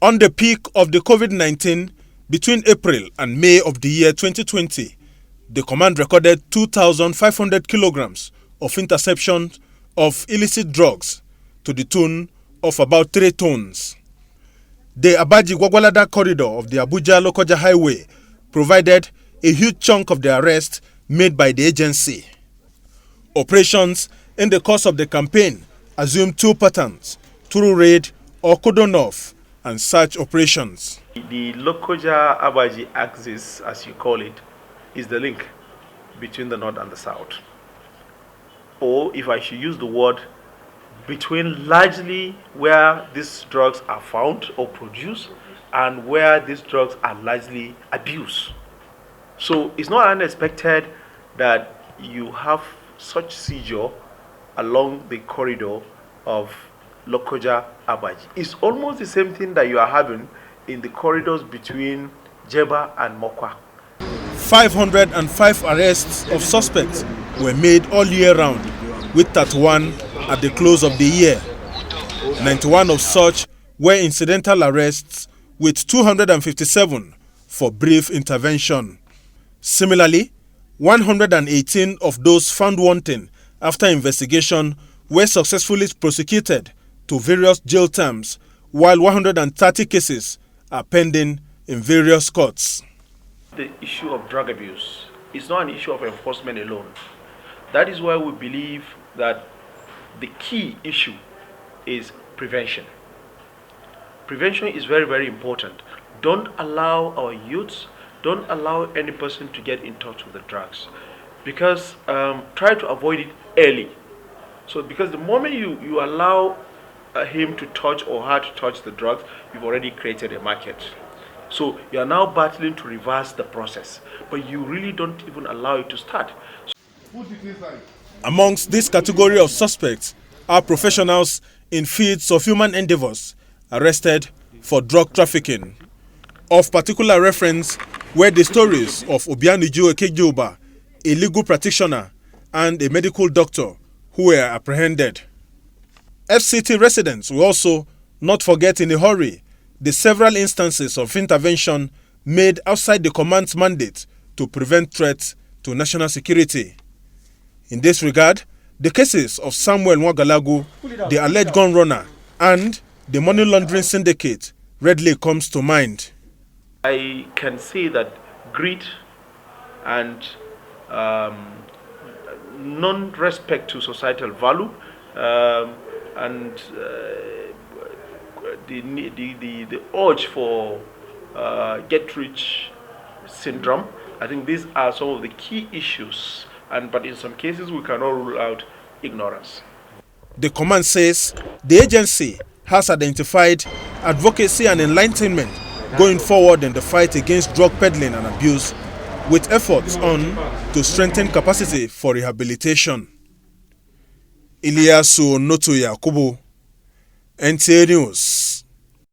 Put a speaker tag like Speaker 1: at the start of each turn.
Speaker 1: On the peak of the COVID-19, between April and May of the year 2020, the command recorded 2,500 kilograms of interception of illicit drugs to the tune of about 3 tons. The Abaji-Gwagwalada corridor of the Abuja-Lokoja Highway provided a huge chunk of the arrest made by the agency. Operations in the course of the campaign assumed 2 patterns: through raid or cordon off and search operations.
Speaker 2: The Lokoja-Abaji axis, as you call it, is the link between the north and the south. Or, if I should use the word, between largely where these drugs are found or produced and where these drugs are largely abused. So it's not unexpected that you have such seizure along the corridor of Lokoja-Abaji. It's almost the same thing that you are having in the corridors between Jeba and Mokwa.
Speaker 1: 505 arrests of suspects were made all year round, with 31 at the close of the year. 91 of such were incidental arrests, with 257 for brief intervention. Similarly, 118 of those found wanting after investigation were successfully prosecuted to various jail terms, while 130 cases are pending in various courts.
Speaker 2: The issue of drug abuse is not an issue of enforcement alone. That is why we believe that the key issue is prevention. Prevention is very, very important. Don't allow our youths, don't allow any person to get in touch with the drugs, because try to avoid it early. So because the moment you allow him to touch or her to touch the drugs, you've already created a market. So you are now battling to reverse the process, but you really don't even allow it to start.
Speaker 1: Amongst this category of suspects are professionals in fields of human endeavors arrested for drug trafficking. Of particular reference were the stories of Obianuju Ekejoba, a legal practitioner, and a medical doctor who were apprehended. FCT residents will also not forget in a hurry the several instances of intervention made outside the command's mandate to prevent threats to national security. In this regard, the cases of Samuel Nwagalagu, the alleged gun runner, and the money laundering syndicate readily comes to mind.
Speaker 2: I can say that greed and non-respect to societal value and the urge for get-rich syndrome, I think these are some of the key issues, but in some cases we cannot rule out ignorance.
Speaker 1: The command says the agency has identified advocacy and enlightenment going forward in the fight against drug peddling and abuse, with efforts on to strengthen capacity for rehabilitation. Ilyasu Noto Yakubu, NTA News.